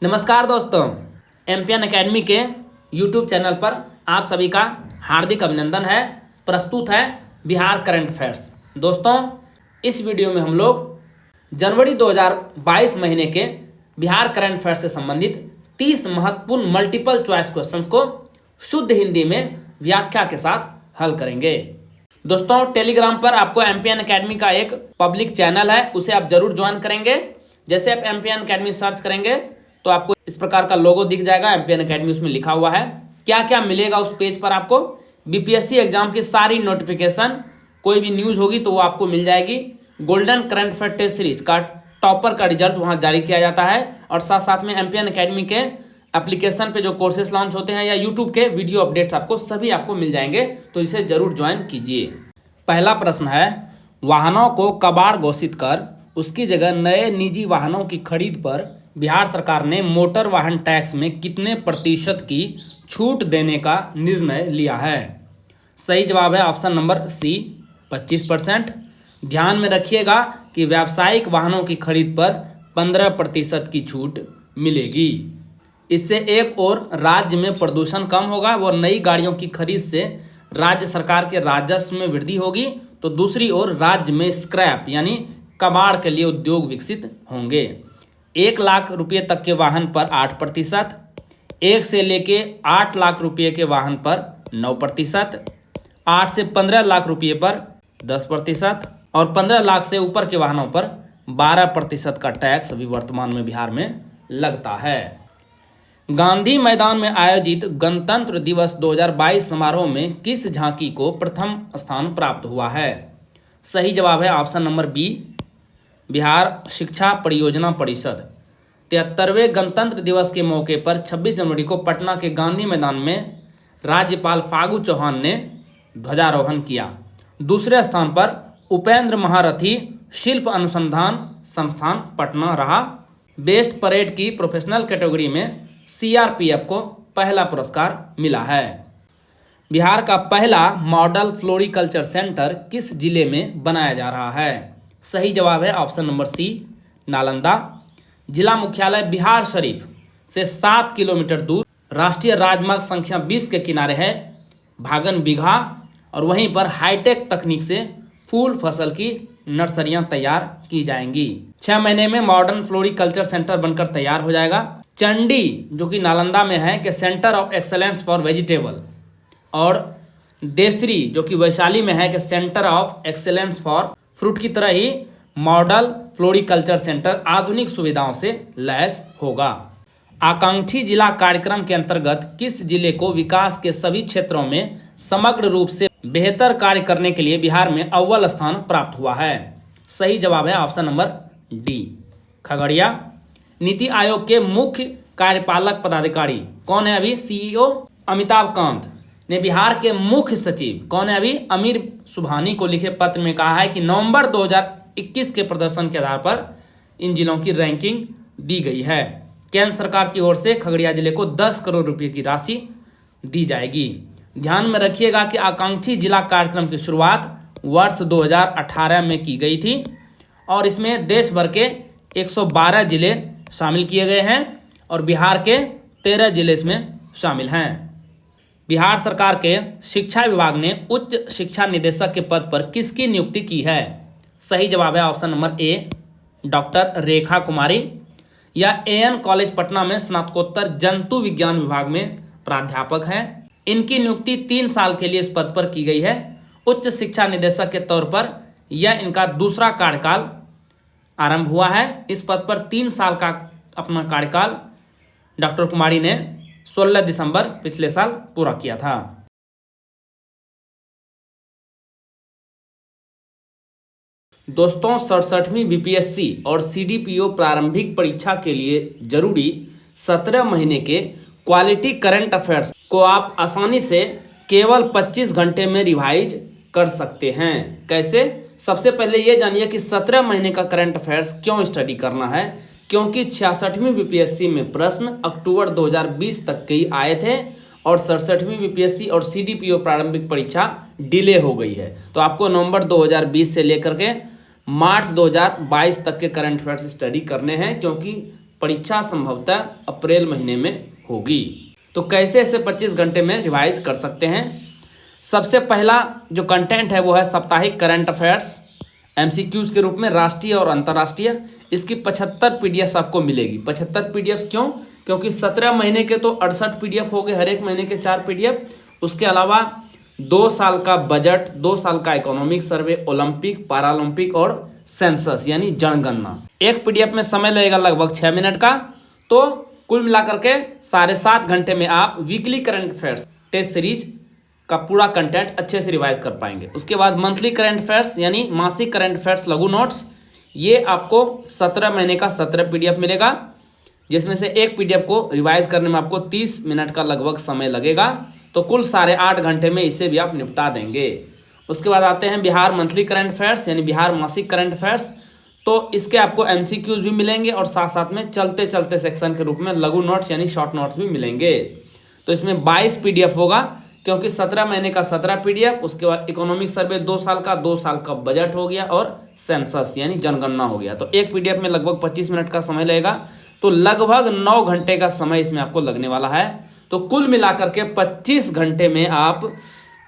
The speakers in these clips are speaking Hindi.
नमस्कार दोस्तों, एमपीएन एकेडमी के यूट्यूब चैनल पर आप सभी का हार्दिक अभिनंदन है। प्रस्तुत है बिहार करंट अफेयर्स। दोस्तों, इस वीडियो में हम लोग जनवरी 2022 महीने के बिहार करंट अफेयर्स से संबंधित 30 महत्वपूर्ण मल्टीपल चॉइस क्वेश्चंस को शुद्ध हिंदी में व्याख्या के साथ हल करेंगे। दोस्तों, टेलीग्राम पर आपको एमपीएन एकेडमी का एक पब्लिक चैनल है, उसे आप जरूर ज्वाइन करेंगे। जैसे आप एमपीएन एकेडमी सर्च करेंगे तो आपको इस प्रकार का लोगो दिख जाएगा, एमपीएन एकेडमी उसमें लिखा हुआ है। क्या क्या मिलेगा उस पेज पर आपको? बीपीएससी एग्जाम की सारी नोटिफिकेशन, कोई भी न्यूज होगी तो वो आपको मिल जाएगी। Golden current affair test series का टॉपर का रिजल्ट वहाँ जारी किया जाता है और साथ साथ में एमपीएन एकेडमी के एप्लीकेशन पे जो कोर्सेज लॉन्च होते हैं या यूट्यूब के वीडियो अपडेट्स आपको मिल जाएंगे, तो इसे जरूर ज्वाइन कीजिए। पहला प्रश्न है, वाहनों को कबाड़ घोषित कर उसकी जगह नए निजी वाहनों की खरीद पर बिहार सरकार ने मोटर वाहन टैक्स में कितने प्रतिशत की छूट देने का निर्णय लिया है? सही जवाब है ऑप्शन नंबर सी, 25%। ध्यान में रखिएगा कि व्यावसायिक वाहनों की खरीद पर 15% की छूट मिलेगी। इससे एक और राज्य में प्रदूषण कम होगा, वो नई गाड़ियों की खरीद से राज्य सरकार के राजस्व में वृद्धि होगी, तो दूसरी ओर राज्य में स्क्रैप यानी कबाड़ के लिए उद्योग विकसित होंगे। 1 लाख रुपये तक के वाहन पर 8%, 1 से लेके 8 लाख रुपये के वाहन पर 9%, 8 से 15 लाख रुपये पर 10% और 15 लाख से ऊपर के वाहनों पर 12% का टैक्स अभी वर्तमान में बिहार में लगता है। गांधी मैदान में आयोजित गणतंत्र दिवस 2022 समारोह में किस झांकी को प्रथम स्थान प्राप्त हुआ है? सही जवाब है ऑप्शन नंबर बी, बिहार शिक्षा परियोजना परिषद। 73वें गणतंत्र दिवस के मौके पर 26 जनवरी को पटना के गांधी मैदान में राज्यपाल फागू चौहान ने ध्वजारोहण किया। दूसरे स्थान पर उपेंद्र महारथी शिल्प अनुसंधान संस्थान पटना रहा। बेस्ट परेड की प्रोफेशनल कैटेगरी में सीआरपीएफ को पहला पुरस्कार मिला है। बिहार का पहला मॉडल फ्लोरिकल्चर सेंटर किस जिले में बनाया जा रहा है? सही जवाब है ऑप्शन नंबर सी, नालंदा। जिला मुख्यालय बिहार शरीफ से 7 किलोमीटर दूर राष्ट्रीय राजमार्ग संख्या 20 के किनारे है भागन बिघा, और वहीं पर हाईटेक तकनीक से फूल फसल की नर्सरियां तैयार की जाएंगी। 6 महीने में मॉडर्न फ्लोरिकल्चर सेंटर बनकर तैयार हो जाएगा। चंडी जो कि नालंदा में है के centre of excellence for vegetable, और देसरी जो कि वैशाली में है के centre of excellence for fruit की तरह ही मॉडल फ्लोरिकल्चर सेंटर आधुनिक सुविधाओं से लैस होगा। आकांक्षी जिला कार्यक्रम के अंतर्गत किस जिले को विकास के सभी क्षेत्रों में समग्र रूप से बेहतर कार्य करने के लिए बिहार में अव्वल स्थान प्राप्त हुआ है? सही जवाब है option number D, Khagaria. NITI Aayog के मुख्य कार्यपालक पदाधिकारी कौन है अभी? सीईओ अमिताभ कांत ने बिहार के मुख्य सचिव कौन है अभी? अमीर सुबहानी को लिखे पत्र में कहा है कि नवंबर 2021 के प्रदर्शन के आधार पर इन जिलों की रैंकिंग दी गई है। केंद्र सरकार की ओर से खगड़िया जिले को 10 करोड़ रुपए की राशि दी जाएगी। ध्यान में रखिएगा कि आकांक्षी जिला कार्यक्रम की शुरुआत वर्ष 2018 में की गई थी और इसमें देश भर के 112 जिले शामिल किए गए हैं और बिहार के 13 जिले इसमें शामिल हैं। बिहार सरकार के शिक्षा विभाग ने उच्च शिक्षा निदेशक के पद पर किसकी नियुक्ति की है? सही जवाब है ऑप्शन नंबर ए, डॉक्टर रेखा कुमारी। या एएन कॉलेज पटना में स्नातकोत्तर जंतु विज्ञान विभाग में प्राध्यापक हैं। इनकी नियुक्ति 3 साल के लिए इस पद पर की गई है। उच्च शिक्षा निदेशक के तौर पर यह इनका दूसरा कार्यकाल आरंभ हुआ है। इस पद पर 3 साल का अपना कार्यकाल डॉक्टर कुमारी ने 16 दिसंबर पिछले साल पूरा किया था। दोस्तों, 67वीं बीपीएससी और सीडीपीओ प्रारंभिक परीक्षा के लिए जरूरी 17 महीने के क्वालिटी करंट अफेयर्स को आप आसानी से केवल 25 घंटे में रिवाइज कर सकते हैं। कैसे? सबसे पहले ये जानिए कि 17 महीने का करंट अफेयर्स क्यों स्टडी करना है। क्योंकि 66वीं बीपीएससी में प्रश्न अक्टूबर 2020 तक के ही आए थे और 67वीं बीपीएससी और सीडीपीओ प्रारंभिक परीक्षा डिले हो गई है, तो आपको नवंबर 2020 से लेकर के मार्च 2022 तक के करंट अफेयर्स स्टडी करने हैं, क्योंकि परीक्षा संभवतः अप्रैल महीने में होगी। तो कैसे इसे 25 घंटे में रिवाइज कर सकते हैं? सबसे पहला जो कंटेंट है वो है साप्ताहिक करंट अफेयर्स एमसीक्यूज के रूप में, राष्ट्रीय और अंतर्राष्ट्रीय। इसकी 75 पीडीएफ आपको मिलेगी। 75 पीडीएफ क्यों? क्योंकि 17 महीने के तो 68 पीडीएफ हो गए, हर एक महीने के 4 पीडीएफ। उसके अलावा 2 साल का बजट, 2 साल का इकोनॉमिक सर्वे, ओलंपिक, पैरालंपिक और सेंसस यानी जनगणना। एक पीडीएफ में समय लगेगा लगभग 6 मिनट का। तो कुल मिलाकर के 7.5 घंटे में आप weekly current affairs test series का पूरा कंटेंट अच्छे से रिवाइज कर पाएंगे। उसके बाद मंथली करंट अफेयर्स यानी मासिक करंट अफेयर्स लघु नोट्स, ये आपको 17 महीने का 17 पीडीएफ मिलेगा, जिसमें से एक पीडीएफ को रिवाइज करने में आपको 30 मिनट का लगभग समय लगेगा। तो कुल 8.5 घंटे में इसे भी आप निपटा देंगे। उसके बाद आते हैं बिहार मंथली करंट अफेयर्स यानी बिहार मासिक करंट अफेयर्स। तो इसके आपको एमसीक्यूज भी मिलेंगे और साथ साथ में चलते चलते सेक्शन के रूप में लघु नोट्स यानी शॉर्ट नोट्स भी मिलेंगे। तो इसमें 22 पीडीएफ होगा, क्योंकि 17 महीने का 17 पीडीएफ, उसके बाद इकोनॉमिक सर्वे 2 साल का, 2 साल का बजट हो गया और सेंसस यानी जनगणना हो गया। तो एक पीडीएफ में लगभग 25 मिनट का समय लगेगा। तो लगभग 9 घंटे का समय इसमें आपको लगने वाला है। तो कुल मिलाकर के 25 घंटे में आप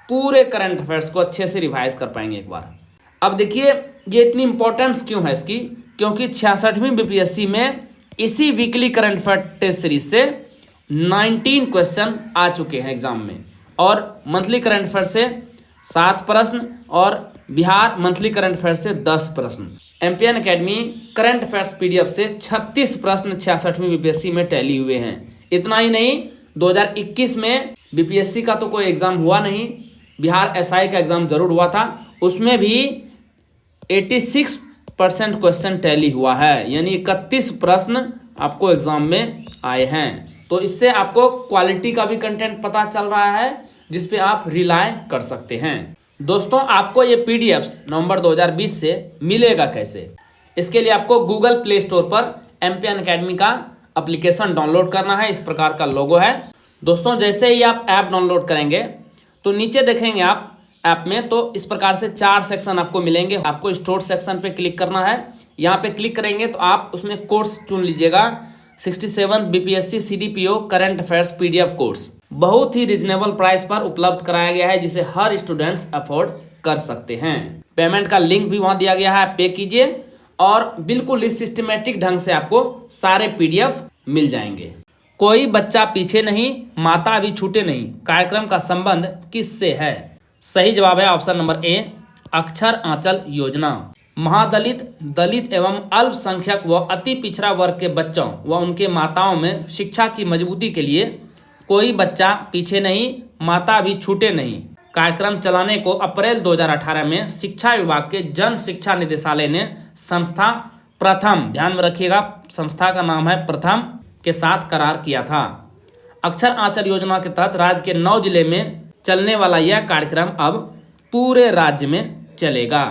पूरे करंट अफेयर्स को अच्छे से रिवाइज कर पाएंगे एक बार। अब देखिए ये इतनी इंपॉर्टेंस क्यों है इसकी, क्योंकि 66वीं बीपीएससी में इसी weekly current affair test series से 19 क्वेश्चन आ चुके हैं एग्जाम में, और मंथली करंट अफेयर से 7 प्रश्न और बिहार मंथली करंट अफेयर से 10 प्रश्न। MPN academy current affairs PDF से 36 प्रश्न 66वीं बीपीएससी में टैली हुए हैं। इतना ही नहीं, 2021 में बीपीएससी का तो कोई एग्जाम हुआ नहीं, बिहार एसआई का एग्जाम जरूर हुआ था, उसमें भी 86% क्वेश्चन टैली हुआ है, यानी 31 प्रश्न आपको एग्जाम में आए हैं। तो इससे आपको क्वालिटी का भी कंटेंट पता चल रहा है, जिस पे आप रिलाय कर सकते हैं। दोस्तों आपको ये पीडीएफ्स नवंबर 2020 से मिलेगा कैसे? इसके लिए आपको गूगल प्ले स्टोर पर एमपीएन एकेडमी का एप्लीकेशन डाउनलोड करना है। इस प्रकार का लोगो है। दोस्तों जैसे ही आप ऐप डाउनलोड करेंगे तो नीचे देखेंगे आप ऐप में, तो इस प्रकार से 4 सेक्शन आपको मिलेंगे। आपको स्टोर सेक्शन पे क्लिक करना है। यहाँ पे क्लिक करेंगे तो आप उसमें कोर्स चुन लीजिएगा, 67 BPSC CDPO current affairs PDF course. बहुत ही रिजनेबल प्राइस पर उपलब्ध कराया गया है, जिसे हर स्टूडेंट्स अफोर्ड कर सकते हैं। पेमेंट का लिंक भी वहाँ दिया गया है, पे कीजिए और बिल्कुल इस सिस्टमेटिक ढंग से आपको सारे पीडीएफ मिल जाएंगे। कोई बच्चा पीछे नहीं, माता भी छूटे नहीं, कार्यक्रम का संबंध किससे है? सही जवाब है ऑप्शन नंबर ए, अक्षर आंचल योजना। महादलित, दलित एवं अल्पसंख्यक व अति पिछड़ा वर्ग के बच्चों व उनके माताओं में शिक्षा की मजबूती के लिए कोई बच्चा पीछे नहीं, माता भी छूटे नहीं कार्यक्रम चलाने को अप्रैल 2018 में शिक्षा विभाग के जन शिक्षा निदेशालय ने संस्था प्रथम, ध्यान में रखिएगा संस्था का नाम है प्रथम, के साथ करार किया था। अक्षर आंचल योजना के तहत राज्य के 9 जिले में चलने वाला यह कार्यक्रम अब पूरे राज्य में चलेगा।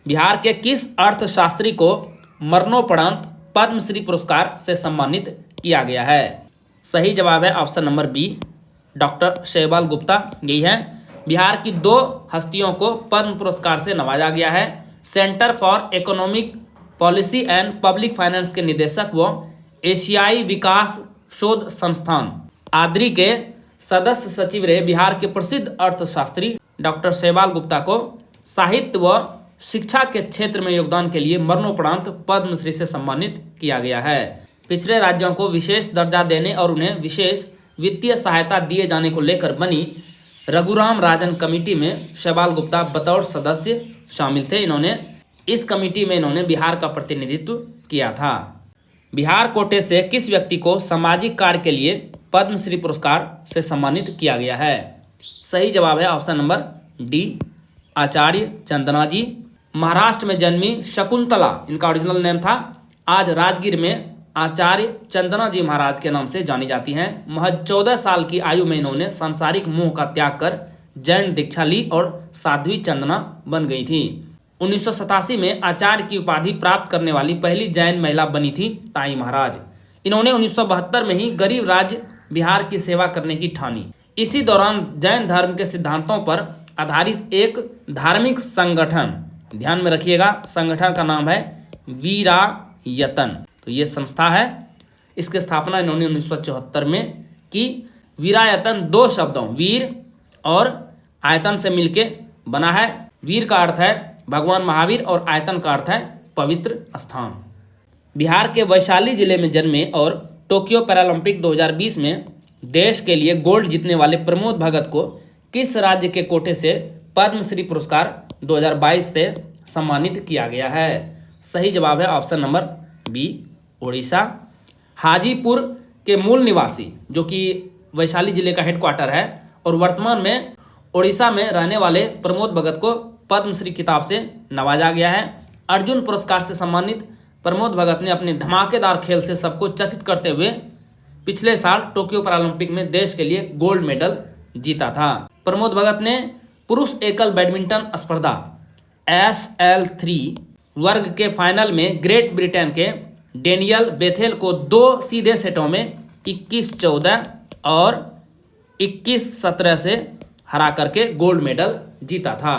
बिहार के किस अर्थशास्त्री को मरणोपरांत पद्मश्री पुरस्कार से सम्मानित किया गया है? सही जवाब है ऑप्शन नंबर बी, डॉक्टर शैवाल गुप्ता। यही है। बिहार की 2 हस्तियों को पद्म पुरस्कार से नवाजा गया है। Centre for economic policy and public finance के निदेशक व एशियाई विकास शोध संस्थान आद्री के सदस्य सचिव रहे बिहार के प्रसिद्ध अर्थशास्त्री डॉक्टर शैवाल गुप्ता को साहित्य व शिक्षा के क्षेत्र में योगदान के लिए मरणोपरांत पद्मश्री से सम्मानित किया गया है। पिछड़े राज्यों को विशेष दर्जा देने और उन्हें विशेष वित्तीय सहायता दिए जाने को लेकर बनी रघुराम राजन कमेटी में शैवाल गुप्ता बतौर सदस्य शामिल थे। इस कमेटी में इन्होंने बिहार का प्रतिनिधित्व किया था। बिहार कोटे से किस व्यक्ति को सामाजिक कार्य के लिए पद्मश्री पुरस्कार से सम्मानित किया गया है? सही जवाब है ऑप्शन नंबर डी, आचार्य चंदना जी। महाराष्ट्र में जन्मी शकुंतला, इनका ओरिजिनल नेम था, आज राजगीर में आचार्य चंदना जी महाराज के नाम से जानी जाती हैं। महज 14 साल की आयु में इन्होंने सांसारिक मोह का त्याग कर जैन दीक्षा ली और साध्वी चंदना बन गई थी। 1987 में आचार्य की उपाधि प्राप्त करने वाली पहली जैन महिला बनी थी ताई महाराज। इन्होंने 1972 में ही गरीब राज्य बिहार की सेवा करने की ठानी। इसी दौरान जैन धर्म के सिद्धांतों पर आधारित एक धार्मिक संगठन, ध्यान में रखिएगा संगठन का नाम है वीरायतन, तो ये संस्था है इसकी स्थापना इन्होंने 1974 में की। वीरायतन दो शब्दों वीर और आयतन से मिलके बना है। वीर का अर्थ है भगवान महावीर और आयतन का अर्थ है पवित्र स्थान। बिहार के वैशाली जिले में जन्मे और टोक्यो पैरालंपिक 2020 में देश के लिए गोल्ड जीतने वाले प्रमोद भगत को किस राज्य के कोटे से पद्मश्री पुरस्कार 2022 से सम्मानित किया गया है? सही जवाब है option number B, Odisha. Hajipur के मूल निवासी जो कि वैशाली जिले का हेडक्वार्टर है और वर्तमान में ओडिशा में रहने वाले प्रमोद भगत को पद्मश्री खिताब से नवाजा गया है। अर्जुन पुरस्कार से सम्मानित प्रमोद भगत ने अपने धमाकेदार खेल से सबको चकित करते हुए पिछले साल टोक्यो पैरालंपिक में देश के लिए गोल्ड मेडल जीता था। प्रमोद भगत ने पुरुष एकल बैडमिंटन स्पर्धा SL3 वर्ग के फाइनल में ग्रेट ब्रिटेन के डेनियल बेथेल को 2 सीधे सेटों में 21-14 और 21-17 से हरा करके गोल्ड मेडल जीता था।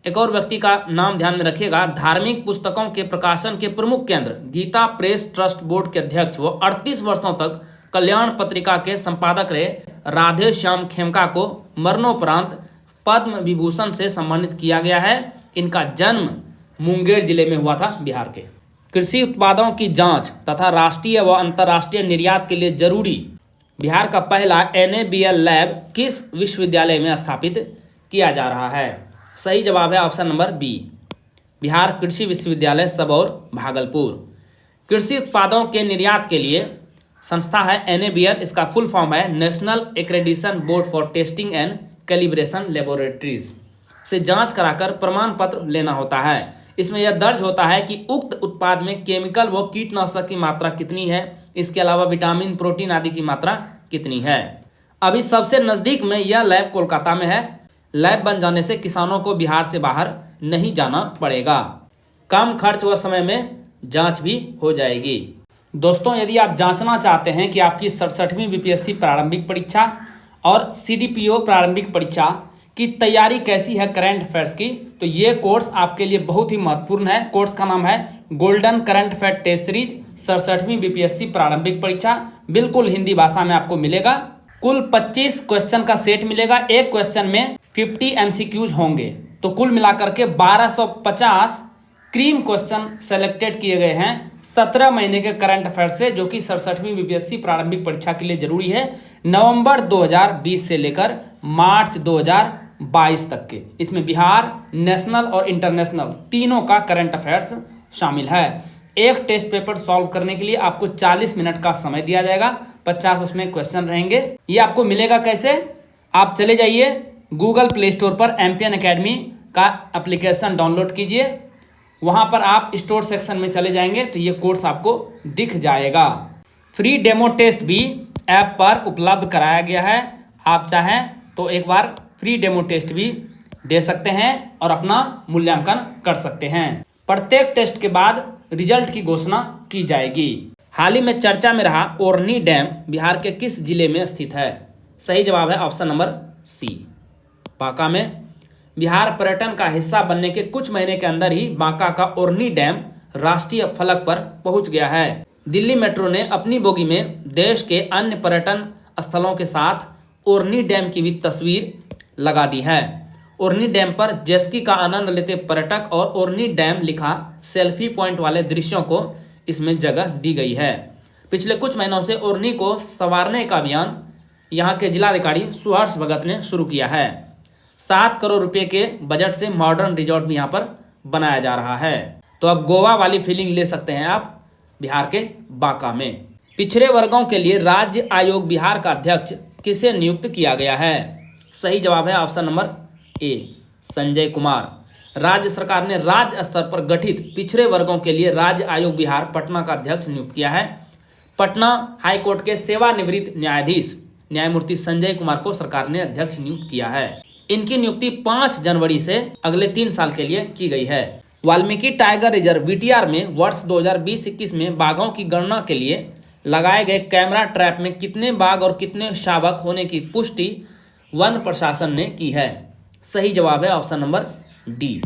एक और व्यक्ति का नाम ध्यान में रखिएगा। धार्मिक पुस्तकों के प्रकाशन के प्रमुख केंद्र गीता प्रेस ट्रस्ट बोर्ड के अध्यक्ष व 38 वर्षों तक कल्याण पत्रिका के संपादक रहे राधे श्याम खेमका को मरणोपरांत पद्म विभूषण से सम्मानित किया गया है। इनका जन्म मुंगेर जिले में हुआ था, बिहार के। कृषि उत्पादों की जांच तथा राष्ट्रीय व अंतर्राष्ट्रीय निर्यात के लिए जरूरी बिहार का पहला NABL लैब किस विश्वविद्यालय में स्थापित किया जा रहा है? सही जवाब है ऑप्शन नंबर बी, बिहार कृषि विश्वविद्यालय सबौर, भागलपुर। कृषि उत्पादों के निर्यात के लिए संस्था है NABL। इसका फुल फॉर्म है national accreditation board for testing and calibration laboratories से जांच कराकर प्रमाण पत्र लेना होता है। इसमें यह दर्ज होता है कि उक्त उत्पाद में केमिकल व कीटनाशक की मात्रा कितनी है, इसके अलावा विटामिन, प्रोटीन आदि की मात्रा कितनी है। अभी सबसे नज़दीक में यह लैब कोलकाता में है। लैब बन जाने से किसानों को बिहार से बाहर नहीं जाना पड़ेगा। कम खर्च व समय में जांच भी हो जाएगी। दोस्तों, यदि आप जांचना चाहते हैं कि आपकी 67वीं BPSC प्रारंभिक परीक्षा और CDPO प्रारंभिक परीक्षा की तैयारी कैसी है करंट अफेयर्स की, तो ये कोर्स आपके लिए बहुत ही महत्वपूर्ण है। कोर्स का नाम है golden current affair test series 67वीं BPSC प्रारंभिक परीक्षा। बिल्कुल हिंदी भाषा में आपको मिलेगा। कुल 25 क्वेश्चन का सेट मिलेगा। एक क्वेश्चन में 50 MCQs होंगे, तो कुल मिलाकर के 1250 क्रीम क्वेश्चन सेलेक्टेड किए गए हैं 17 महीने के करंट अफेयर से, जो कि 67वीं BPSC प्रारंभिक परीक्षा के लिए जरूरी है। नवंबर 2020 से लेकर मार्च 2022 तक के इसमें बिहार, नेशनल और इंटरनेशनल तीनों का करंट अफेयर्स शामिल है। एक टेस्ट पेपर सॉल्व करने के लिए आपको 40 मिनट का समय दिया जाएगा। 50 उसमें क्वेश्चन रहेंगे। ये आपको मिलेगा कैसे? आप चले जाइए गूगल प्ले स्टोर पर एम्पियन एकेडमी का एप्लीकेशन डाउनलोड कीजिए। वहाँ पर आप स्टोर सेक्शन में चले जाएंगे तो ये कोर्स आपको दिख जाएगा। फ्री डेमो टेस्ट भी ऐप पर उपलब्ध कराया गया है। आप चाहें तो एक बार फ्री डेमो टेस्ट भी दे सकते हैं और अपना मूल्यांकन कर सकते हैं। प्रत्येक टेस्ट के बाद रिजल्ट की घोषणा की जाएगी। हाल ही में चर्चा में रहा ओरनी डैम बिहार के किस जिले में स्थित है? सही जवाब है ऑप्शन नंबर सी, बांका में। बिहार पर्यटन का हिस्सा बनने के कुछ महीने के अंदर ही बांका का ओरनी डैम राष्ट्रीय फलक पर पहुंच गया है। दिल्ली मेट्रो ने अपनी बोगी में देश के अन्य पर्यटन स्थलों के साथ ओरनी डैम की भी तस्वीर लगा दी है। ओरनी डैम पर जेस्की का आनंद लेते पर्यटक और ओरनी डैम लिखा सेल्फी पॉइंट वाले दृश्यों को इसमें जगह दी गई है। पिछले कुछ महीनों से ओरनी को संवारने का अभियान यहाँ के जिलाधिकारी सुहर्ष भगत ने शुरू किया है। 7 करोड़ रुपए के बजट से मॉडर्न रिजॉर्ट भी यहाँ पर बनाया जा रहा है। तो अब गोवा वाली फीलिंग ले सकते हैं आप बिहार के बांका में। पिछड़े वर्गों के लिए राज्य आयोग बिहार का अध्यक्ष किसे नियुक्त किया गया है? सही जवाब है ऑप्शन नंबर ए, संजय कुमार। राज्य सरकार ने राज्य स्तर पर गठित पिछड़े वर्गों के लिए राज्य आयोग बिहार पटना का अध्यक्ष नियुक्त किया है। पटना हाईकोर्ट के सेवानिवृत्त न्यायाधीश न्यायमूर्ति संजय कुमार को सरकार ने अध्यक्ष नियुक्त किया है। इनकी नियुक्ति 5 जनवरी से अगले 3 साल के लिए की गई है। वाल्मीकि टाइगर रिजर्व VTR में वर्ष 2020-21 में बाघों की गणना के लिए लगाए गए कैमरा ट्रैप में कितने बाघ और कितने शावक होने की पुष्टि वन प्रशासन ने की है? सही जवाब है ऑप्शन नंबर डी,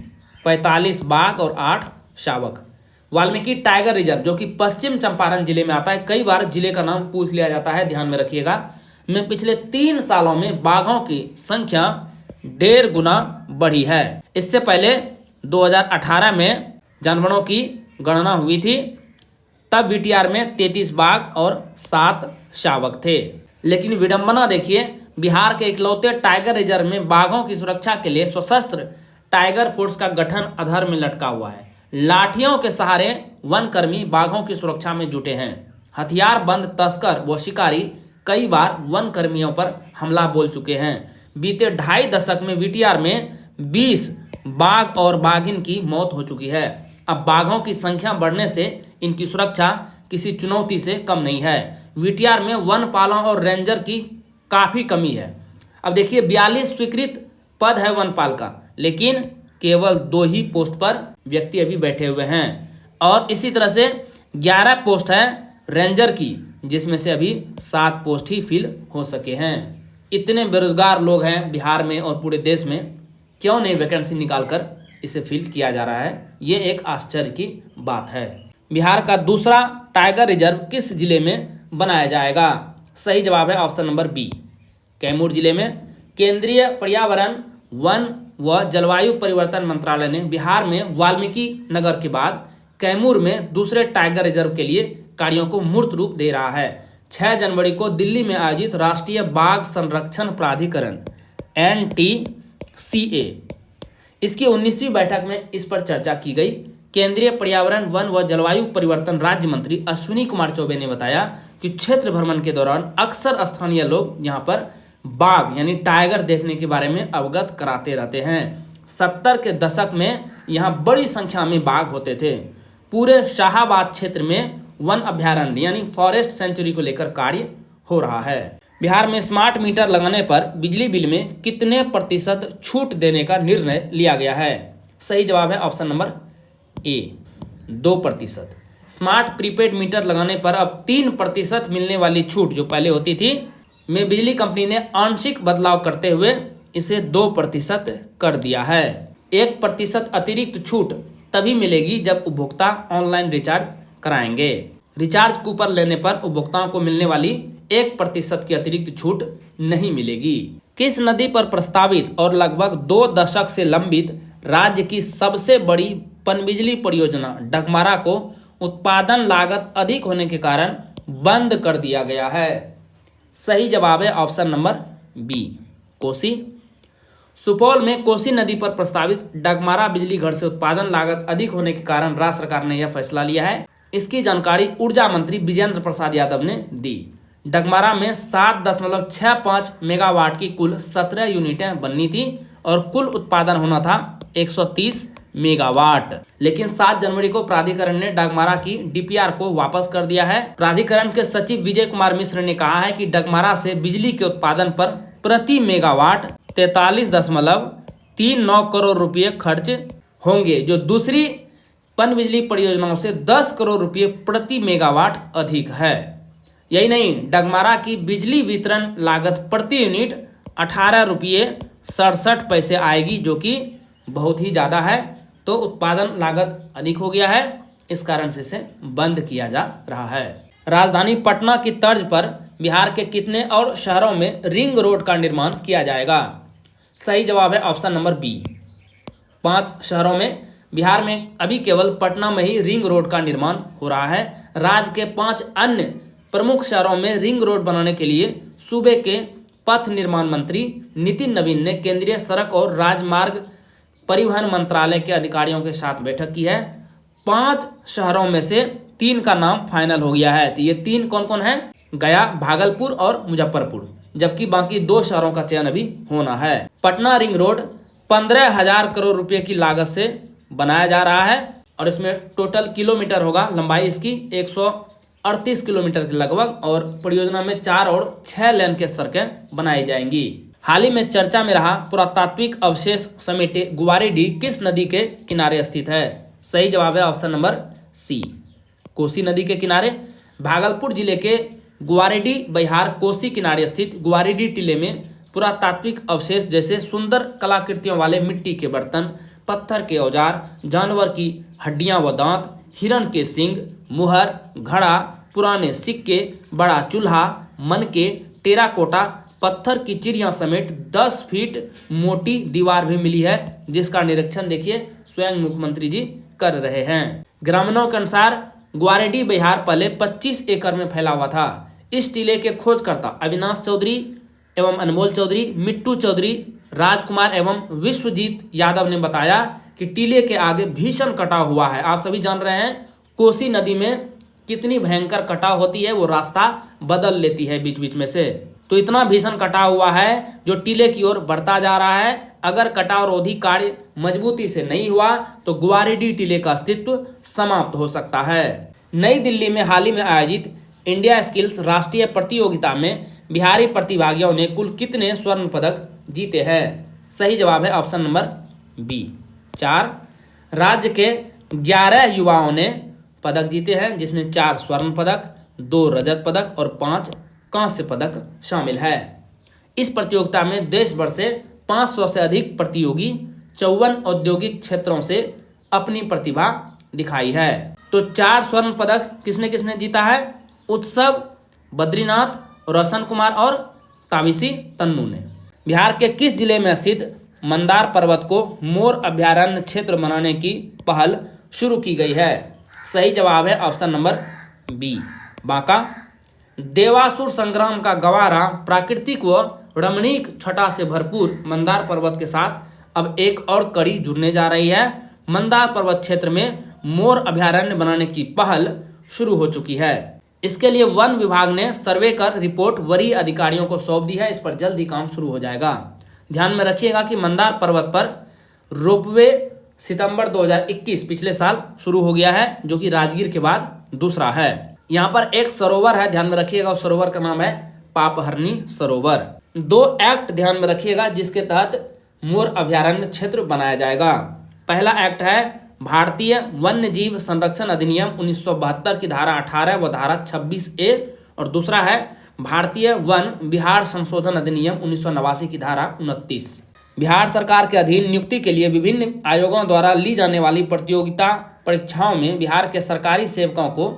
45 बाघ और 8 शावक। वाल्मीकि टाइगर रिजर्व जो कि पश्चिम चंपारण जिले में आता है, कई बार जिले का नाम पूछ लिया जाता है, ध्यान में रखिएगा, में पिछले 3 सालों में बाघों की संख्या 1.5 गुना बढ़ी है। इससे पहले 2018 में जानवरों की गणना हुई थी, तब वीटीआर में 33 बाघ और 7 शावक थे। लेकिन विडंबना देखिए, बिहार के इकलौते टाइगर रिजर्व में बाघों की सुरक्षा के लिए सशस्त्र टाइगर फोर्स का गठन अधर में लटका हुआ है। लाठियों के सहारे वनकर्मी बाघों की सुरक्षा में जुटे हैं। हथियार बंद तस्कर व शिकारी कई बार वन कर्मियों पर हमला बोल चुके हैं। बीते 2.5 दशक में वीटीआर में 20 बाघ और बाघिन की मौत हो चुकी है। अब बाघों की संख्या बढ़ने से इनकी सुरक्षा किसी चुनौती से कम नहीं है। वीटीआर में वनपालों और रेंजर की काफ़ी कमी है। अब देखिए 42 स्वीकृत पद है वनपाल का, लेकिन केवल 2 ही पोस्ट पर व्यक्ति अभी बैठे हुए हैं, और इसी तरह से 11 पोस्ट है रेंजर की, जिसमें से अभी 7 पोस्ट ही फिल हो सके हैं। इतने बेरोजगार लोग हैं बिहार में और पूरे देश में, क्यों नहीं वैकेंसी निकालकर इसे फिल किया जा रहा है, ये एक आश्चर्य की बात है। बिहार का दूसरा टाइगर रिजर्व किस जिले में बनाया जाएगा? सही जवाब है ऑप्शन नंबर बी, कैमूर जिले में। केंद्रीय पर्यावरण, वन व जलवायु परिवर्तन मंत्रालय ने बिहार में वाल्मीकि नगर के बाद कैमूर में दूसरे टाइगर रिजर्व के लिए कार्यों को मूर्त रूप दे रहा है। 6 जनवरी को दिल्ली में आयोजित राष्ट्रीय बाघ संरक्षण प्राधिकरण NTCA इसकी 19वीं बैठक में इस पर चर्चा की गई। केंद्रीय पर्यावरण, वन व जलवायु परिवर्तन राज्य मंत्री अश्विनी कुमार चौबे ने बताया कि क्षेत्र भ्रमण के दौरान अक्सर स्थानीय लोग यहाँ पर बाघ यानी टाइगर देखने के बारे में अवगत कराते रहते हैं। 70 के दशक में यहाँ बड़ी संख्या में बाघ होते थे। पूरे शाहाबाद क्षेत्र में वन अभ्यारण्य यानी फॉरेस्ट सेंचुरी को लेकर कार्य हो रहा है। बिहार में स्मार्ट मीटर लगाने पर बिजली बिल में कितने प्रतिशत छूट देने का निर्णय लिया गया है? सही जवाब है ऑप्शन नंबर ए, 2%। स्मार्ट प्रीपेड मीटर लगाने पर अब 3% मिलने वाली छूट जो पहले होती थी में बिजली कंपनी ने आंशिक बदलाव करते हुए इसे 2% कर दिया है। 1% अतिरिक्त छूट तभी मिलेगी जब उपभोक्ता ऑनलाइन रिचार्ज कराएंगे। रिचार्ज कूपन लेने पर उपभोक्ताओं को मिलने वाली 1% की अतिरिक्त छूट नहीं मिलेगी। किस नदी पर प्रस्तावित और लगभग 2 दशक से लंबित राज्य की सबसे बड़ी पनबिजली परियोजना डगमारा को उत्पादन लागत अधिक होने के कारण बंद कर दिया गया है? सही जवाब है option number B, Kosi. Supaul में कोसी नदी पर प्रस्तावित डगमारा बिजली घर से उत्पादन लागत अधिक होने के कारण राज्य सरकार ने यह फैसला लिया है। इसकी जानकारी ऊर्जा मंत्री विजेंद्र प्रसाद यादव ने दी। डगमारा में 7.65 मेगावाट की कुल 17 यूनिटें बननी थी और कुल उत्पादन होना था 130 मेगावाट। लेकिन 7 जनवरी को प्राधिकरण ने डगमारा की डीपीआर को वापस कर दिया है। प्राधिकरण के सचिव विजय कुमार मिश्र ने कहा है कि डगमारा से बिजली के उत्पादन पर प्रति मेगावाट 43.39 करोड़ रुपये खर्च होंगे, जो दूसरी पनबिजली परियोजनाओं से 10 करोड़ रुपये प्रति मेगावाट अधिक है। यही नहीं, डगमारा की बिजली वितरण लागत प्रति यूनिट 18 रुपये 67 पैसे आएगी, जो कि बहुत ही ज़्यादा है। तो उत्पादन लागत अधिक हो गया है, इस कारण से इसे बंद किया जा रहा है। राजधानी पटना की तर्ज पर बिहार के कितने और शहरों में रिंग रोड का निर्माण किया जाएगा? सही जवाब है ऑप्शन नंबर बी, 5 शहरों में। बिहार में अभी केवल पटना में ही रिंग रोड का निर्माण हो रहा है। राज्य के 5 अन्य प्रमुख शहरों में रिंग रोड बनाने के लिए सूबे के पथ निर्माण मंत्री नितिन नवीन ने केंद्रीय सड़क और राजमार्ग परिवहन मंत्रालय के अधिकारियों के साथ बैठक की है। 5 शहरों में से 3 का नाम फाइनल हो गया है। तो ये 3 कौन कौन है? गया, भागलपुर और मुजफ्फरपुर, जबकि बाकी 2 शहरों का चयन अभी होना है। पटना रिंग रोड 15,000 करोड़ रुपए की लागत से बनाया जा रहा है और इसमें टोटल किलोमीटर होगा, लंबाई इसकी 138 किलोमीटर के लगभग, और परियोजना में 4 और 6 लेन के सड़कें बनाई जाएंगी। हाल ही में चर्चा में रहा पुरातात्विक अवशेष समेटे गुवारीडीह किस नदी के किनारे स्थित है? सही जवाब है ऑप्शन नंबर सी, कोसी नदी के किनारे। भागलपुर जिले के गुवारीडीह बिहार कोसी किनारे स्थित गुवारीडीह टीले में पुरातात्विक अवशेष जैसे सुंदर कलाकृतियों वाले मिट्टी के बर्तन, पत्थर के औजार, जानवर की हड्डियां व दांत, हिरण के सींग, मुहर, घड़ा, पुराने सिक्के, बड़ा चूल्हा, मनके, टेराकोटा, पत्थर की चिड़िया समेत 10 फीट मोटी दीवार भी मिली है, जिसका निरीक्षण देखिए स्वयं मुख्यमंत्री जी कर रहे हैं। ग्रामीणों के अनुसार ग्वारेडी बिहार पहले 25 एकड़ में फैला हुआ था। इस टीले के खोजकर्ता अविनाश चौधरी एवं अनमोल चौधरी, मिट्टू चौधरी, राजकुमार एवं विश्वजीत यादव ने बताया कि टीले के आगे भीषण कटाव हुआ है। आप सभी जान रहे हैं कोसी नदी में कितनी भयंकर कटाव होती है, वो रास्ता बदल लेती है बीच बीच में से। तो इतना भीषण कटाव हुआ है जो टीले की ओर बढ़ता जा रहा है। अगर कटाव रोधी कार्य मजबूती से नहीं हुआ तो ग्वारेडी टीले का अस्तित्व समाप्त हो सकता है। नई दिल्ली में हाल ही में आयोजित इंडिया स्किल्स राष्ट्रीय प्रतियोगिता में बिहारी प्रतिभागियों ने कुल कितने स्वर्ण पदक जीते हैं? सही जवाब है ऑप्शन नंबर बी 4। राज्य के 11 युवाओं ने पदक जीते हैं, जिसमें 4 स्वर्ण पदक, 2 रजत पदक और 5 कांस्य पदक शामिल है। इस प्रतियोगिता में देश भर से 500 से अधिक प्रतियोगी 54 औद्योगिक क्षेत्रों से अपनी प्रतिभा दिखाई है। तो 4 स्वर्ण पदक किसने किसने जीता है? उत्सव, बद्रीनाथ, रोशन कुमार और ताबिशी तन्नू ने। बिहार के किस जिले में स्थित मंदार पर्वत को मोर अभयारण्य क्षेत्र बनाने की पहल शुरू की गई है? सही जवाब है ऑप्शन नंबर बी बांका। देवासुर संग्राम का गवारा प्राकृतिक व रमणीक छटा से भरपूर मंदार पर्वत के साथ अब एक और कड़ी जुड़ने जा रही है। मंदार पर्वत क्षेत्र में मोर अभयारण्य बनाने की पहल शुरू हो चुकी है। इसके लिए वन विभाग ने सर्वे कर रिपोर्ट वरीय अधिकारियों को सौंप दी है। इस पर जल्द ही काम शुरू हो जाएगा। ध्यान में रखिएगा कि मंदार पर्वत पर रोपवे सितंबर 2021 पिछले साल शुरू हो गया है, जो कि राजगीर के बाद दूसरा है। यहाँ पर एक सरोवर है, ध्यान में रखिएगा, उस सरोवर का नाम है पापहरनी सरोवर। 2 एक्ट ध्यान में रखिएगा जिसके तहत मोर अभयारण्य क्षेत्र बनाया जाएगा। पहला एक्ट है भारतीय वन्य जीव संरक्षण अधिनियम 1972 की धारा 18 व धारा 26A और दूसरा है भारतीय वन बिहार संशोधन अधिनियम 1989 की धारा 29। बिहार सरकार के अधीन नियुक्ति के लिए विभिन्न आयोगों द्वारा ली जाने वाली प्रतियोगिता परीक्षाओं में बिहार के सरकारी सेवकों को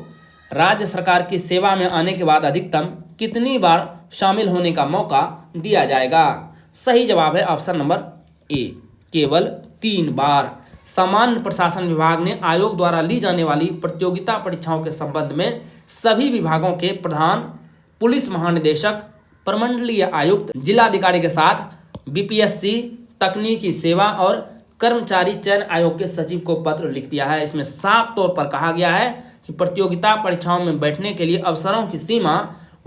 राज्य सरकार की सेवा में आने के बाद अधिकतम कितनी बार शामिल होने का मौका दिया जाएगा? सही जवाब है ऑप्शन नंबर ए, केवल 3 बार। सामान्य प्रशासन विभाग ने आयोग द्वारा ली जाने वाली प्रतियोगिता परीक्षाओं के संबंध में सभी विभागों के प्रधान, पुलिस महानिदेशक, प्रमंडलीय आयुक्त, जिलाधिकारी के साथ बीपीएससी, तकनीकी सेवा और कर्मचारी चयन आयोग के सचिव को पत्र लिख दिया है। इसमें साफ तौर पर कहा गया है कि प्रतियोगिता परीक्षाओं में बैठने के लिए अवसरों की सीमा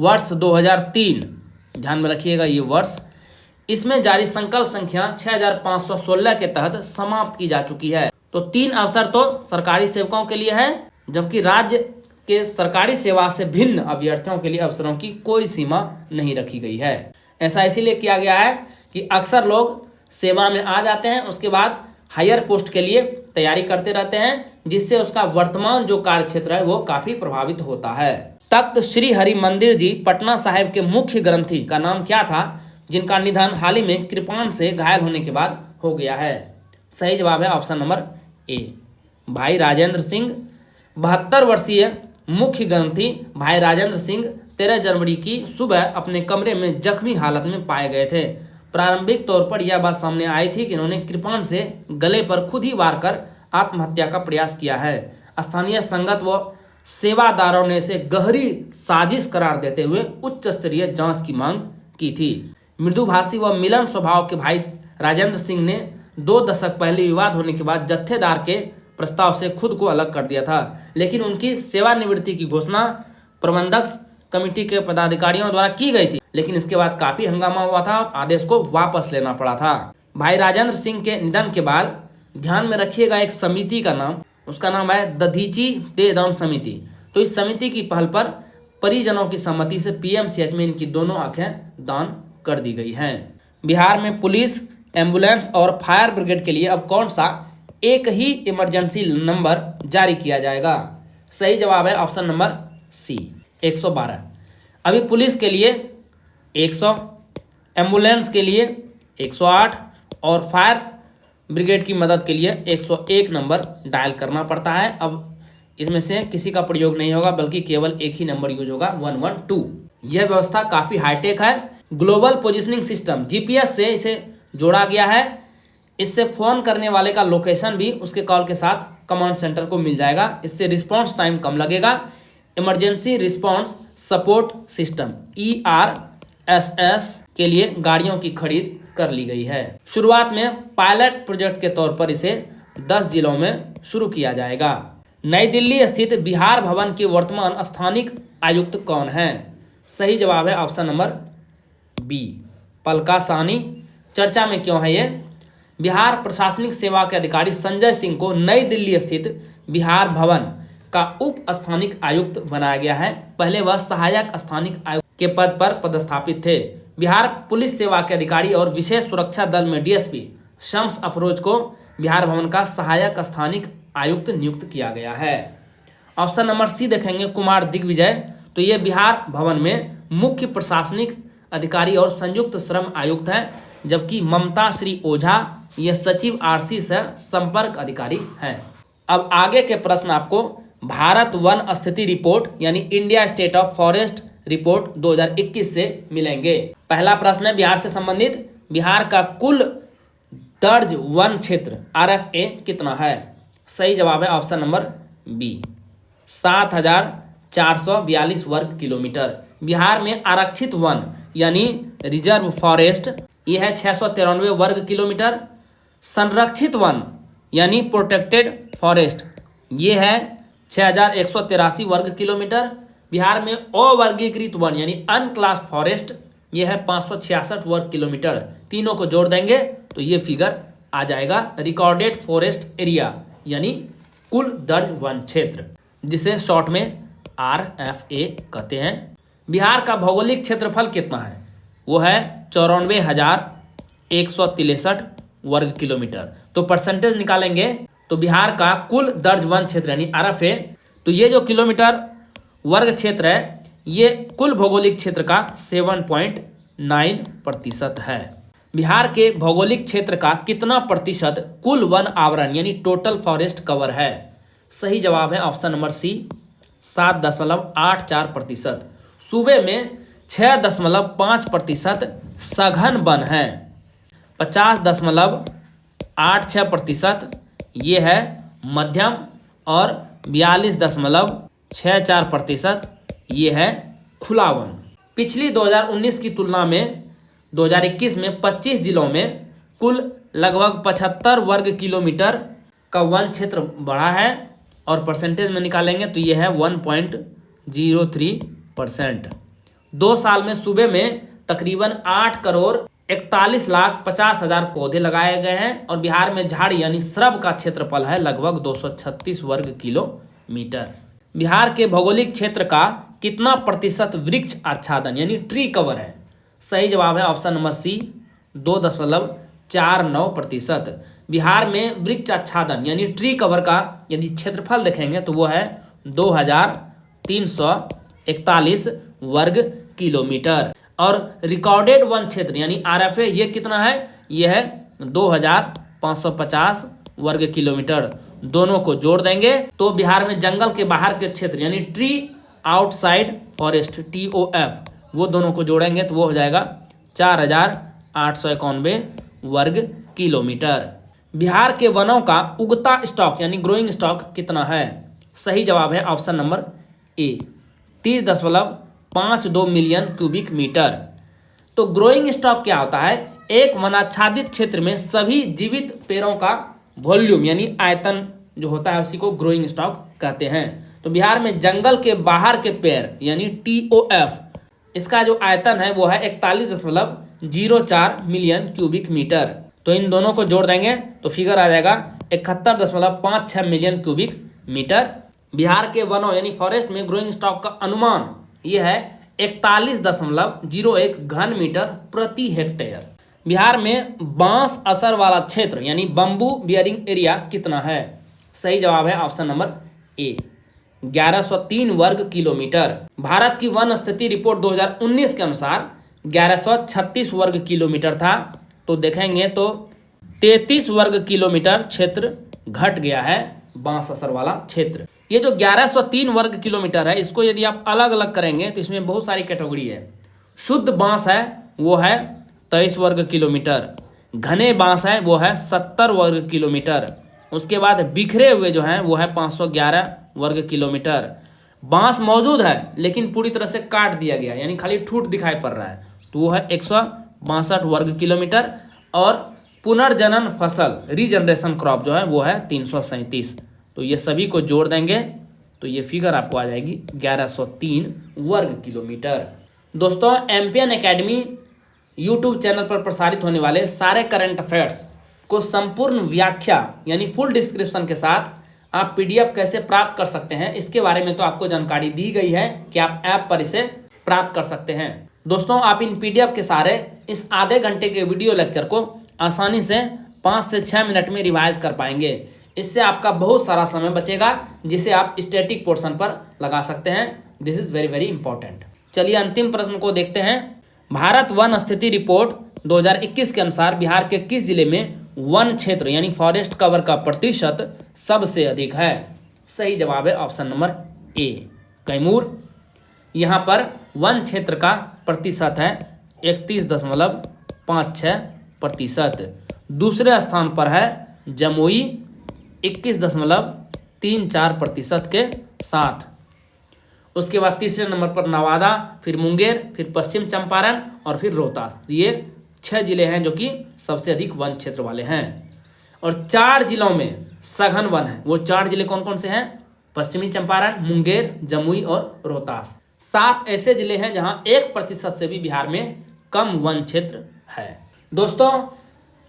वर्ष 2003, ध्यान में रखिएगा ये वर्ष, इसमें जारी संकल्प संख्या 6516 के तहत समाप्त की जा चुकी है। तो 3 अवसर तो सरकारी सेवकों के लिए है, जबकि राज्य के सरकारी सेवा से भिन्न अभ्यर्थियों के लिए अवसरों की कोई सीमा नहीं रखी गई है। ऐसा इसीलिए किया गया है कि अक्सर लोग सेवा में आ जाते हैं, उसके बाद हायर पोस्ट के लिए तैयारी करते रहते हैं, जिससे उसका वर्तमान जो कार्य क्षेत्र है वो काफी प्रभावित होता है। तख्त श्री हरि मंदिर जी पटना साहिब के मुख्य ग्रंथी का नाम क्या था, जिनका निधन हाल ही में कृपाण से घायल होने के बाद हो गया है? सही जवाब है ऑप्शन नंबर ए, भाई राजेंद्र सिंह। 72 वर्षीय मुख्य ग्रंथी भाई राजेंद्र सिंह 13 जनवरी की सुबह अपने कमरे में जख्मी हालत में पाए गए थे। प्रारंभिक तौर पर यह बात सामने आई थी कि इन्होंने कृपाण से गले पर खुद ही वार कर आत्महत्या का प्रयास किया है। स्थानीय संगत व सेवादारों ने इसे गहरी साजिश करार देते हुए उच्च स्तरीय जांच की मांग की थी। मृदुभाषी व मिलन स्वभाव के भाई राजेंद्र सिंह ने 2 दशक पहले विवाद होने के बाद जत्थेदार के प्रस्ताव से खुद को अलग कर दिया था, लेकिन उनकी सेवानिवृत्ति की घोषणा प्रबंधक कमेटी के पदाधिकारियों द्वारा की गई थी, लेकिन इसके बाद काफी हंगामा हुआ था और आदेश को वापस लेना पड़ा था। भाई राजेंद्र सिंह के निधन के बाद ध्यान में रखिएगा एक समिति का नाम, उसका नाम है दधीची देहदान समिति। तो इस समिति की पहल पर परिजनों की सहमति से पीएमसीएच में इनकी दोनों आंखें दान कर दी गई हैं। बिहार में पुलिस, एम्बुलेंस और फायर ब्रिगेड के लिए अब कौन सा एक ही इमरजेंसी नंबर जारी किया जाएगा? सही जवाब है ऑप्शन नंबर सी, 112। अभी पुलिस के लिए 100, एम्बुलेंस के लिए 108 और फायर ब्रिगेड की मदद के लिए 101 नंबर डायल करना पड़ता है। अब इसमें से किसी का प्रयोग नहीं होगा, बल्कि केवल एक ही नंबर यूज होगा 112। यह व्यवस्था काफ़ी हाईटेक है। ग्लोबल पोजिशनिंग सिस्टम जीपीएस से इसे जोड़ा गया है। इससे फ़ोन करने वाले का लोकेशन भी उसके कॉल के साथ कमांड सेंटर को मिल जाएगा। इससे रिस्पॉन्स टाइम कम लगेगा। Emergency response support system ERSS के लिए गाड़ियों की खरीद कर ली गई है। शुरुआत में पायलट प्रोजेक्ट के तौर पर इसे 10 जिलों में शुरू किया जाएगा। नई दिल्ली स्थित बिहार भवन के वर्तमान स्थानिक आयुक्त कौन है? सही जवाब है ऑप्शन नंबर बी, पलका साहनी। चर्चा में क्यों है ये? बिहार प्रशासनिक सेवा के अधिकारी संजय सिंह को नई दिल्ली स्थित बिहार भवन का उप स्थानिक आयुक्त बनाया गया है। पहले वह सहायक स्थानिक आयुक्त के पद पर पदस्थापित थे। बिहार पुलिस सेवा के अधिकारी और विशेष सुरक्षा दल में DSP शम्स अफरोज को बिहार भवन का सहायक स्थानिक आयुक्त नियुक्त किया गया है। ऑप्शन नंबर सी देखेंगे, कुमार दिग्विजय। तो ये बिहार भवन में मुख्य प्रशासनिक अधिकारी और संयुक्त श्रम आयुक्त हैं, जबकि ममता श्री ओझा ये सचिव RC से संपर्क अधिकारी हैं। अब आगे के प्रश्न आपको भारत वन स्थिति रिपोर्ट यानी India state of forest report 2021 से मिलेंगे। पहला प्रश्न है बिहार से संबंधित। बिहार का कुल दर्ज वन क्षेत्र RFA कितना है? सही जवाब है ऑप्शन नंबर बी, 7,442 वर्ग किलोमीटर। बिहार में आरक्षित वन यानी रिजर्व फॉरेस्ट ये है 693 वर्ग किलोमीटर। संरक्षित वन यानी प्रोटेक्टेड फॉरेस्ट ये है 6,183 वर्ग किलोमीटर। बिहार में अवर्गीकृत वन यानी अनक्लास्ड फॉरेस्ट ये है 566 वर्ग किलोमीटर। तीनों को जोड़ देंगे तो ये फिगर आ जाएगा रिकॉर्डेड फॉरेस्ट एरिया यानी कुल दर्ज वन क्षेत्र, जिसे शॉर्ट में RFA कहते हैं। बिहार का भौगोलिक क्षेत्रफल कितना है? वो है 94,163 वर्ग किलोमीटर। तो परसेंटेज निकालेंगे तो बिहार का कुल दर्ज वन क्षेत्र यानी RFA, तो ये जो किलोमीटर वर्ग क्षेत्र है ये कुल भौगोलिक क्षेत्र का 7.9% है। बिहार के भौगोलिक क्षेत्र का कितना प्रतिशत कुल वन आवरण यानी टोटल फॉरेस्ट कवर है? सही जवाब है ऑप्शन नंबर सी, 7.84%। सूबे में 6.5% सघन वन है, 50.86% ये है मध्यम और 42.64% ये है खुला वन। पिछली 2019 की तुलना में 2021 में 25 जिलों में कुल लगभग 75 वर्ग किलोमीटर का वन क्षेत्र बढ़ा है और परसेंटेज में निकालेंगे तो ये है 1.03%। 2 साल में सूबे में तकरीबन 8,41,50,000 पौधे लगाए गए हैं और बिहार में झाड़ी यानी श्रब का क्षेत्रफल है लगभग 236 वर्ग किलोमीटर। बिहार के भौगोलिक क्षेत्र का कितना प्रतिशत वृक्ष आच्छादन यानी ट्री कवर है? सही जवाब है ऑप्शन नंबर सी, 2.49%। बिहार में वृक्ष आच्छादन यानी ट्री कवर का यदि क्षेत्रफल देखेंगे तो वो है 2,341 वर्ग किलोमीटर। और रिकॉर्डेड वन क्षेत्र यानी RFA ये कितना है? ये है 2,550 वर्ग किलोमीटर। दोनों को जोड़ देंगे तो बिहार में जंगल के बाहर के क्षेत्र यानी ट्री आउटसाइड फॉरेस्ट TOF वो दोनों को जोड़ेंगे तो वो हो जाएगा 4,891 वर्ग किलोमीटर। बिहार के वनों का उगता स्टॉक यानी ग्रोइंग स्टॉक कितना है? सही जवाब है option number A, 30.52 million cubic metre. तो ग्रोइंग स्टॉक क्या होता है? एक वनाच्छादित क्षेत्र में सभी जीवित पेड़ों का वॉल्यूम यानी आयतन जो होता है उसी को ग्रोइंग स्टॉक कहते हैं। तो बिहार में जंगल के बाहर के पेड़ यानी TOF इसका जो आयतन है वो है 41.04 मिलियन क्यूबिक मीटर। तो इन दोनों को जोड़ देंगे तो फिगर आ जाएगा 71.56 मिलियन क्यूबिक मीटर। बिहार के वनों यानी फॉरेस्ट में ग्रोइंग स्टॉक का अनुमान ये है 41.01 घन मीटर प्रति हेक्टेयर। बिहार में बांस असर वाला क्षेत्र यानी बम्बू बियरिंग एरिया कितना है? सही जवाब है ऑप्शन नंबर ए, 1103 वर्ग किलोमीटर। भारत की वन स्थिति रिपोर्ट 2019 के अनुसार 1136 वर्ग किलोमीटर था। तो देखेंगे तो 33 वर्ग किलोमीटर क्षेत्र घट गया है बांस असर वाला क्षेत्र। ये जो 1103 वर्ग किलोमीटर है, इसको यदि आप अलग अलग करेंगे तो इसमें बहुत सारी कैटेगरी है। शुद्ध बांस है वो है 23 वर्ग किलोमीटर, घने बांस है वो है 70 वर्ग किलोमीटर, उसके बाद बिखरे हुए जो हैं वो है 511 वर्ग किलोमीटर। बांस मौजूद है लेकिन पूरी तरह से काट दिया गया यानी खाली ठूठ दिखाई पड़ रहा है तो वो है 162 वर्ग किलोमीटर। और पुनर्जनन फसल रीजनरेशन क्रॉप जो है वो है 337। तो ये सभी को जोड़ देंगे तो ये फिगर आपको आ जाएगी 1103 वर्ग किलोमीटर। दोस्तों, एम्पियन एकेडमी यूट्यूब चैनल पर प्रसारित होने वाले सारे करंट अफेयर्स को संपूर्ण व्याख्या यानी फुल डिस्क्रिप्शन के साथ आप पीडीएफ कैसे प्राप्त कर सकते हैं इसके बारे में तो आपको जानकारी दी गई है कि आप ऐप पर इसे प्राप्त कर सकते हैं। दोस्तों, आप इन पीडीएफ के सारे इस आधे घंटे के वीडियो लेक्चर को आसानी से 5 से 6 मिनट में रिवाइज कर पाएंगे। इससे आपका बहुत सारा समय बचेगा जिसे आप स्टैटिक पोर्शन पर लगा सकते हैं। This is very very important. चलिए अंतिम प्रश्न को देखते हैं। भारत वन स्थिति रिपोर्ट 2021 के अनुसार बिहार के किस जिले में वन क्षेत्र यानी फॉरेस्ट कवर का प्रतिशत सबसे अधिक है? सही जवाब है ऑप्शन नंबर ए, कैमूर। यहाँ पर वन क्षेत्र का प्रतिशत है 31.56%। दूसरे स्थान पर है जमुई 21.34% के साथ। उसके बाद तीसरे नंबर पर नवादा, फिर मुंगेर, फिर पश्चिम चंपारण और फिर रोहतास। ये 6 जिले हैं जो कि सबसे अधिक वन क्षेत्र वाले हैं। और 4 जिलों में सघन वन है। वो 4 जिले कौन कौन से हैं? पश्चिमी चंपारण, मुंगेर, जमुई और रोहतास। 7 ऐसे जिले हैं जहां 1% से भी बिहार में कम वन क्षेत्र है। दोस्तों,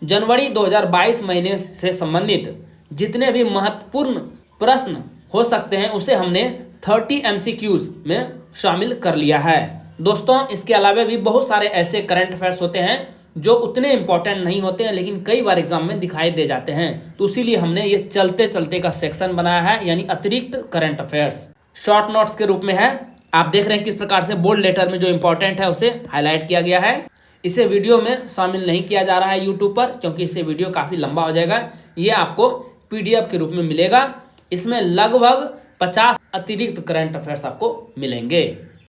जनवरी 2022 महीने से संबंधित जितने भी महत्वपूर्ण प्रश्न हो सकते हैं उसे हमने 30 MCQs में शामिल कर लिया है। दोस्तों, इसके अलावा भी बहुत सारे ऐसे करंट अफेयर्स होते हैं जो उतने इंपॉर्टेंट नहीं होते हैं लेकिन कई बार एग्जाम में दिखाई दे जाते हैं, तो इसीलिए हमने ये चलते चलते का सेक्शन बनाया है यानी अतिरिक्त करंट अफेयर्स। शॉर्ट नोट्स के रूप में है। आप देख रहे हैं किस प्रकार से बोल्ड लेटर में जो इंपॉर्टेंट है उसे हाईलाइट किया गया है। इसे वीडियो में शामिल नहीं किया जा रहा है यूट्यूब पर क्योंकि इससे वीडियो काफ़ी लंबा हो जाएगा। ये आपको PDF के रूप में मिलेगा। इसमें लगभग 50 अतिरिक्त करंट अफेयर्स आपको मिलेंगे।